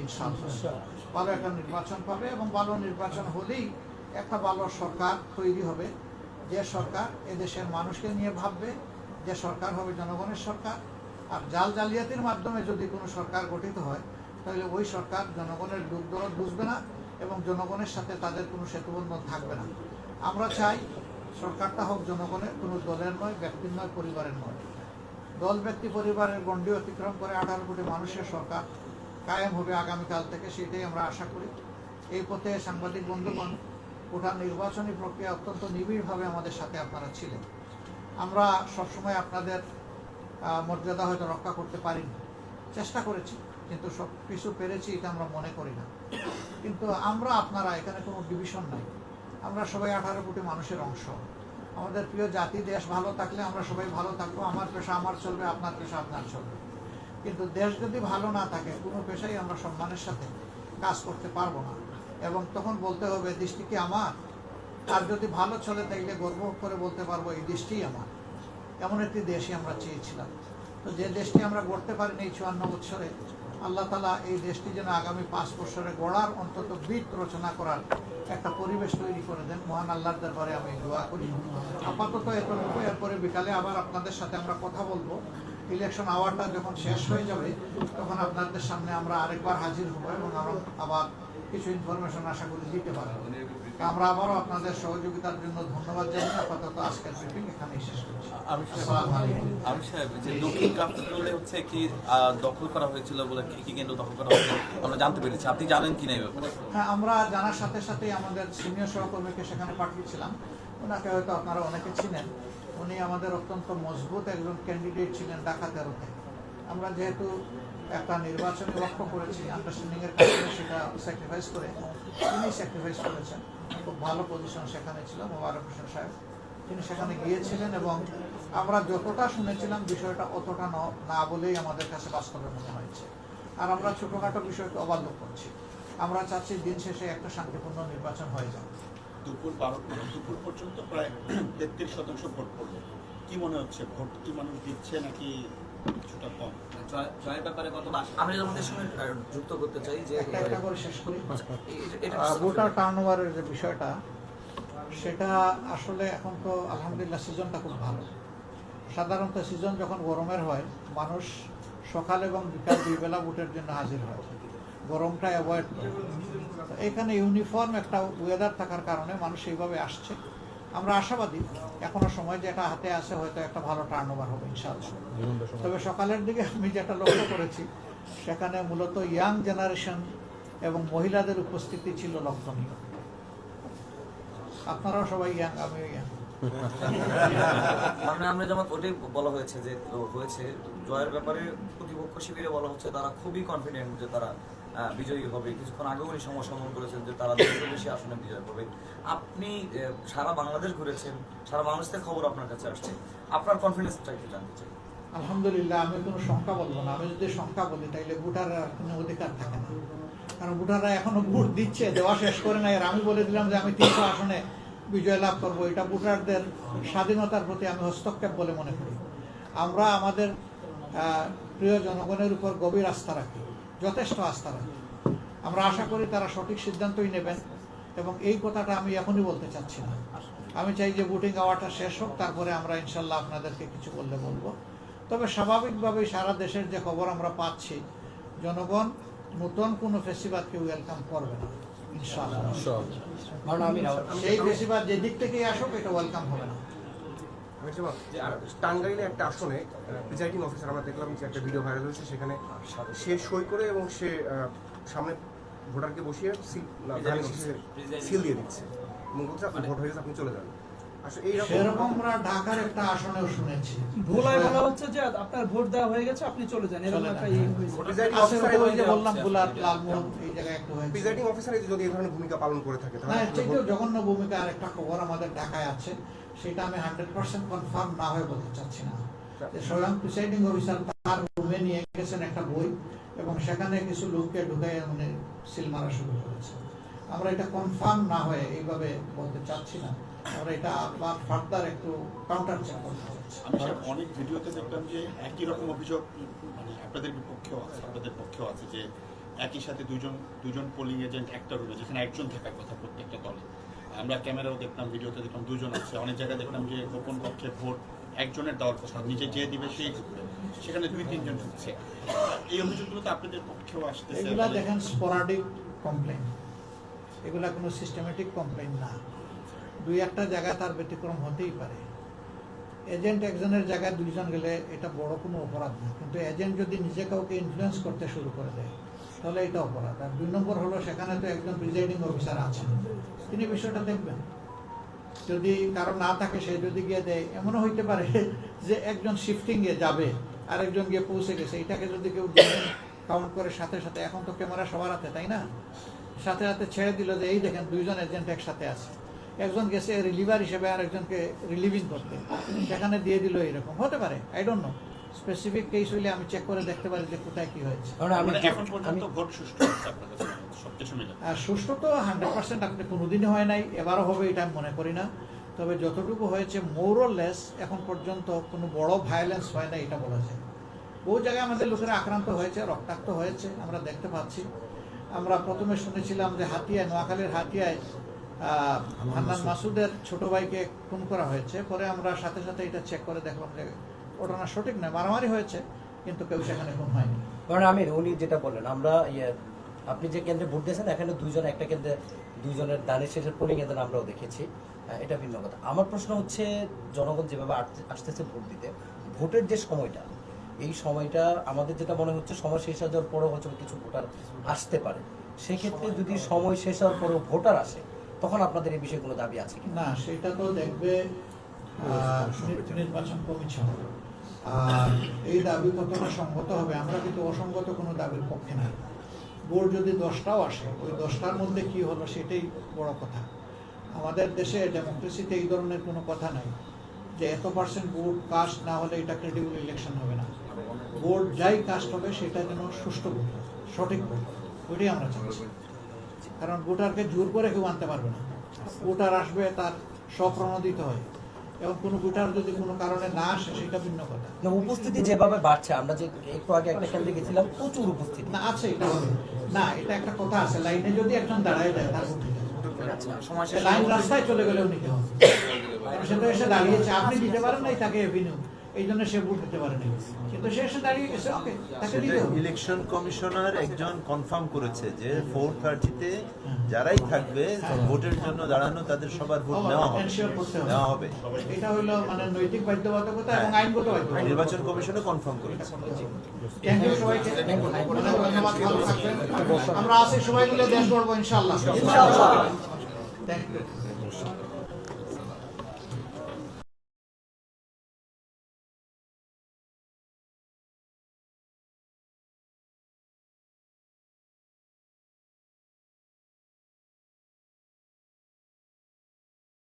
ইনশাআল্লাহ ভালো একটা নির্বাচন পাবে এবং ভালো নির্বাচন হলেই একটা ভালো সরকার তৈরি হবে, যে সরকার এদেশের মানুষকে নিয়ে ভাববে, যে সরকার হবে জনগণের সরকার। আর জাল জালিয়াতির মাধ্যমে যদি কোনো সরকার গঠিত হয় তাহলে ওই সরকার জনগণের দুঃখ দরদ বুঝবে না এবং জনগণের সাথে তাদের কোনো সেতুবন্ধন থাকবে না। আমরা চাই সরকারটা হোক জনগণের, কোনো দলের নয়, ব্যক্তির নয়, পরিবারের নয়। দল ব্যক্তি পরিবারের গণ্ডি অতিক্রম করে 18 কোটি মানুষের সরকার কায়েম হবে আগামীকাল থেকে, সেটাই আমরা আশা করি। এই পথে সাংবাদিক বন্ধুগণ, ওটা নির্বাচনী প্রক্রিয়া অত্যন্ত নিবিড়ভাবে আমাদের সাথে আপনারা ছিলেন। আমরা সবসময় আপনাদের মর্যাদা হয়তো রক্ষা করতে পারিনি, চেষ্টা করেছি, কিন্তু সব কিছু পেরেছি এটা আমরা মনে করি না। কিন্তু আমরা আপনারা এখানে কোনো ডিভিশন নাই, আমরা সবাই 18 কোটি মানুষের অংশ। আমাদের প্রিয় জাতি দেশ ভালো থাকলে আমরা সবাই ভালো থাকবো, আমার পেশা আমার চলবে, আপনার পেশা আপনার চলবে। কিন্তু দেশ যদি ভালো না থাকে কোনো পেশাই আমরা সম্মানের সাথে কাজ করতে পারবো না, এবং তখন বলতে হবে দেশটি কি আমার। আর যদি ভালো চলে তাইলে গর্ব করে বলতে পারবো এই দেশটিই আমার। এমন একটি দেশই আমরা চেয়েছিলাম। তো যে দেশটি আমরা গড়তে পারিনি এই 54 বছরে, আল্লাহ তাআলা এই দেশটি যেন আগামী 5 বছরে গড়ার অন্তত ভিত রচনা করার একটা পরিবেশ তৈরি করে দেন। মহান আল্লাহর দরবারে আমি দোয়া করি। আপাতত এতটুকু, এরপরে বিকালে আবার আপনাদের সাথে আমরা কথা বলবো। ইলেকশন আওয়ারটা যখন শেষ হয়ে যাবে তখন আপনাদের সামনে আমরা আরেকবার হাজির হবো এবং আবার কিছু ইনফরমেশন আশা করি দিতে পারবো। আমরা আবারও আপনাদের সহযোগিতার জন্য ধন্যবাদ জানাই। আপাতত আজকের ব্রিফিং এখানেই শেষ করছি। আমি সাহেব, যে দক্ষিণ কাপ্তানে হচ্ছে কি দখল করা হয়েছিল বলে কি কেন্দ্র দখল করা হয়েছে আমরা জানতে পেরেছি, আপনি জানেন কি না এই ব্যাপারে? হ্যাঁ, আমরা জানার সাথে সাথেই আমাদের সিনিয়র সহকর্মীকে সেখানে পাঠিয়েছিলাম। ওনাকে হয়তো আপনারা অনেকে চিনেন। উনি আমাদের অত্যন্ত মজবুত একজন ক্যান্ডিডেট ছিলেন ঢাকা 13-তে। আমরা যেহেতু একটা নির্বাচনী লক্ষ্য করেছি, আন্ডারস্ট্যান্ডিংয়ের কারণে সেটা স্যাক্রিফাইস করে তিনি স্যাক্রিফাইস করেছেন। খুব ভালো পজিশন সেখানে ছিল মোবারক হোসেন সাহেব, তিনি সেখানে গিয়েছিলেন এবং আমরা যতটা শুনেছিলাম বিষয়টা অতটা না বলেই আমাদের কাছে বাস্তবে মনে হয়েছে। আর আমরা ছোটোখাটো বিষয়কে অবাধ্য করছি। আমরা চাচ্ছি দিন শেষে একটা শান্তিপূর্ণ নির্বাচন হয়ে যাবে। দুপুর পর্যন্ত প্রায় 33% ভোট পড়লো। কি মনে হচ্ছে, ভোট কি মানুষ দিচ্ছে নাকি কিছুটা কম? জয়ের ব্যাপারে আমি আমাদের সঙ্গে যুক্ত করতে চাই যে একটা করে শেষ করি। ভোটার টার্নওভারের যে বিষয়টা, সেটা আসলে এখন তো আলহামদুলিল্লাহ সিজনটা খুব ভালো। সাধারণত সিজন যখন গরমের হয় মানুষ সকাল এবং বিকাল 2 বেলা ভোটের জন্য হাজির হয়, গরমটা অ্যাভয়েড করে। এখানে ইউনিফর্ম একটা ওয়েদার থাকার কারণে মানুষ এইভাবে আসছে। আমরা আশাবাদী এখনো সময় যেটা হাতে আছে হয়তো একটা ভালো টার্নওভার হবে ইনশাআল্লাহ। তবে সকালের দিকে আমি যেটা লক্ষ্য করেছি সেখানে মূলত ইয়াং জেনারেশন এবং মহিলাদের উপস্থিতি ছিল লক্ষণীয়। আপনারাও সবাই ইয়াং, আমিও ইয়াং। মানে আমরা যেমন ওটাই বলা হয়েছে যে হয়েছে জয়ের ব্যাপারে প্রতিপক্ষ শিবিরে বলা হচ্ছে তারা খুবই কনফিডেন্ট যে তারা বিজয়ী হবে। কিছুক্ষণ আগেও উনি সমর্থন করেছেন যে তারা 200 বেশি আসনে বিজয় করবে। আপনি সারা বাংলাদেশ ঘুরেছেন, সারা বাংলাদেশ থেকে খবর আপনার কাছে আসছে, আপনার কনফিডেন্সটা একটু জানতে চাই। আলহামদুলিল্লাহ, আমি কোনো সংখ্যা বলবো না। আমি যদি সংখ্যা বলি তাইলে ভোটাররা কোনো অধিকার থাকে না, কারণ ভোটাররা এখনো ভোট দিচ্ছে, দেওয়া শেষ করে নাই। আর আমি বলে দিলাম যে আমি 300 আসনে বিজয় লাভ করবো, এটা ভোটারদের স্বাধীনতার প্রতি আমি হস্তক্ষেপ বলে মনে করি। আমরা আমাদের প্রিয় জনগণের উপর গভীর আস্থা রাখি, যথেষ্ট আস্থা রাখি। আমরা আশা করি তারা সঠিক সিদ্ধান্তই নেবেন এবং এই কথাটা আমি এখনই বলতে চাচ্ছি না। আমি চাই যে ভোটিং আওয়ারটা শেষ হোক, তারপরে আমরা ইনশাল্লাহ আপনাদেরকে কিছু বললে বলবো। তবে স্বাভাবিকভাবেই সারা দেশের যে খবর আমরা পাচ্ছি, জনগণ নতুন কোনো ফেস্টিভালকে ওয়েলকাম করবে না ইনশাআল্লাহ। সেই ফেস্টিভাল যে দিক থেকেই আসুক এটা ওয়েলকাম হবে না। টাঙ্গাইলে একটা আসনে প্রিজাইডিং অফিসার আমরা দেখলাম যে একটা ভিডিও ভাইরাল হয়েছে, সেখানে সে সই করে এবং সে সামনে ভোটারকে বসিয়ে সিল দিয়ে দিচ্ছে এবং বলছে আপনি ভোট হয়ে গেছে, আপনি চলে যান। সেরকম আমরা ঢাকার একটা আসনেও শুনেছি, ভোলায় বলা হচ্ছে যে আপনার ভোট দেওয়া হয়ে গেছে, আপনি চলে যান, এরকম একটা বললাম বুলার লালমোহন এই জায়গায় একটু হয়েছে। প্রিজাইডিং অফিসার যদি এই ধরনের ভূমিকা পালন করে থাকে না, এটাও জঘন্য ভূমিকা। আর একটা খবর আমাদের ঢাকায় আছে, সেটা আমি 100% কনফার্ম না হয়ে বলতে চাচ্ছি না। স্বয়ং প্রিসাইডিং অফিসার তার রুমে নিয়ে গেছেন একটা বই এবং সেখানে কিছু লোককে ঢুকাই মানে সিল মারা শুরু করেছে। আমরা এটা কনফার্ম না হয়ে এইভাবে বলতে চাচ্ছি না, আমরা এটা আবার ফার্দার একটু কাউন্টার চেক করতে চাচ্ছি। আমি অনেক ভিডিওতে দেখলাম যে একই রকম অভিযোগ মানে আপনাদের বিপক্ষেও আছে, আপনাদের পক্ষেও আছে, যে একই সাথে দুজন পোলিং এজেন্ট একটা রুমে, যেখানে একজন থাকার কথা প্রত্যেকটা দলে। আমরা ক্যামেরাও দেখলাম, ভিডিওতে দেখলাম 2 জন আছে। অনেক জায়গায় দেখলাম যে গোপন কক্ষে ভোট একজনের দেওয়ার কথা, নিজে যে দিবে সেই ঢুকবে, সেখানে 2-3 জন ঢুকছে। এই অভিযোগগুলো তো আপনাদের পক্ষেও আসতেছে। এগুলা দেখেন স্পোরাডিক কমপ্লেন, এগুলা কোনো সিস্টেমেটিক কমপ্লেন না। 2-1টা জায়গায় তার ব্যতিক্রম হতেই পারে। এজেন্ট একজনের জায়গায় 2 জন গেলে এটা বড় কোনো অপরাধ না, কিন্তু এজেন্ট যদি নিজে কাউকে ইনফ্লুয়েন্স করতে শুরু করে দেয় তাহলে এটা অপরাধ। আর 2 নম্বর হলো সেখানে তো একজন প্রিজাইডিং অফিসার আছেন, তিনি বিষয়টা দেখবেন। যদি কারো না থাকে, সে যদি গিয়ে দেয়, এমনও হইতে পারে যে একজন শিফটিংয়ে যাবে আর একজন গিয়ে পৌঁছে গেছে, এটাকে যদি কেউ কাউন্ট করে সাথে সাথে, এখন তো ক্যামেরা সবার হাতে, তাই না, সাথে সাথে ছেড়ে দিল যে এই দেখেন 2 জন এজেন্ট একসাথে আছে, একজন গেছে রিলিভার হিসেবে আর একজনকে রিলিভিং করতে, সেখানে দিয়ে দিল, এরকম হতে পারে। I don't know, specific case হইলে আমি চেক করে দেখতে পারি যে কোথায় কি হয়েছে। মানে এখন পর্যন্ত ভোট সুষ্ঠু হচ্ছে আপনার কাছে সবকিছু মিলে? আর সুষ্ঠু তো 100% আপনি কোনোদিনই হয় নাই, এবারও হবে এটা আমি মনে করি না। তবে যতটুকু হয়েছে মোর অর লেস এখন পর্যন্ত কোনো বড় ভায়োলেন্স হয় না, এটা বলা যায়। বহু জায়গায় আমাদের লোকেরা আক্রান্ত হয়েছে, রক্তাক্ত হয়েছে, আমরা দেখতে পাচ্ছি। আমরা প্রথমে শুনেছিলাম যে হাতিয়ায়, নোয়াখালীর হাতিয়ায় হান্নান মাসুদের ছোট ভাইকে খুন করা হয়েছে। পরে আমরা সাথে সাথে এটা চেক করে দেখলাম যে ঘটনা সঠিক নয়, মারামারি হয়েছে, কিন্তু কেউ সেখানে খুন হয়নি। কারণ আমির, উনি যেটা বললেন, আমরা আপনি যে কেন্দ্রে ভোট দিয়েছেন, এখানে 2 জন, একটা কেন্দ্রে 2 জনের দানের শেষের পোলিং এজেন্ট আমরাও দেখেছি, এটা ভিন্ন কথা। আমার প্রশ্ন হচ্ছে, জনগণ যেভাবে আসতেছে ভোট দিতে, ভোটের যে সময়টা, এই সময়টা আমাদের যেটা মনে হচ্ছে সময় শেষ হয়ে যাওয়ার পরেও হচ্ছে কিছু ভোটার আসতে পারে। সেক্ষেত্রে যদি সময় শেষ হওয়ার পরেও ভোটার আসে, তখন আপনাদের এই বিষয়ে কোনো দাবি আছে কি না, সেটা তো দেখবে নির্বাচন কমিশন। আর এই দাবি কতটা সংগত হবে, আমরা কিন্তু অসংগত কোনো দাবির পক্ষে নাই। ভোট যদি 10টাও আসে, ওই 10টার মধ্যে কি হলো সেটাই বড় কথা। আমাদের দেশে ডেমোক্রেসিতে এই ধরনের কোনো কথা নাই যে এত % ভোট কাস্ট না হলে এটা ক্রেডিবল ইলেকশন হবে না। ভোট যাই কাস্ট হবে সেটা যেন সুষ্ঠু ভোট, সঠিক ভোট, ওইটাই আমরা চাচ্ছি। কারণ ভোটারকে জোর করে কেউ আনতে পারবে না। ভোটার আসবে, তার স্বপ্রণোদিত হয়, এবং কোনো ভোটার যদি কোনো কারণে না আসে সেটা ভিন্ন কথা। না, উপস্থিতি যেভাবে বাড়ছে, আমরা যে একটু আগে একটা কেন্দ্রে গেছিলাম, প্রচুর উপস্থিতি না আছে, এটা হবে না, এটা একটা কথা আছে, লাইনে যদি একজন দাঁড়ায় যায় তার ভোট দিতে হবে। লাইন রাস্তায় চলে গেলেও নিতে হবে, সে তো এসে দাঁড়িয়েছে, আপনি দিতে পারেন নাই তাকে এভিনিউ, এই জন্য সে ভোট দিতে পারেনি, কিন্তু সে এসে দাঁড়িয়ে গেছে, ওকে, তাকে দিতে হবে। ইলেকশন কমিশনার একজন কনফার্ম করেছে যে 4:30-তে যারাই থাকবে ভোটের জন্য দাঁড়ানো, তাদের সবার ভোট নেওয়া হবে, এনশিওর করতে হবে। নেওয়া হবে। এটা হলো মানে নৈতিক বাধ্যবাধকতা এবং আইনগত বাধ্যবাধকতা। নির্বাচন কমিশনও কনফার্ম করেছে। থ্যাংক ইউ সবাইকে, ধন্যবাদ, ভালো থাকবেন। আমরা আছি সবাই মিলে দেশ গড়বো ইনশাআল্লাহ। Thank you.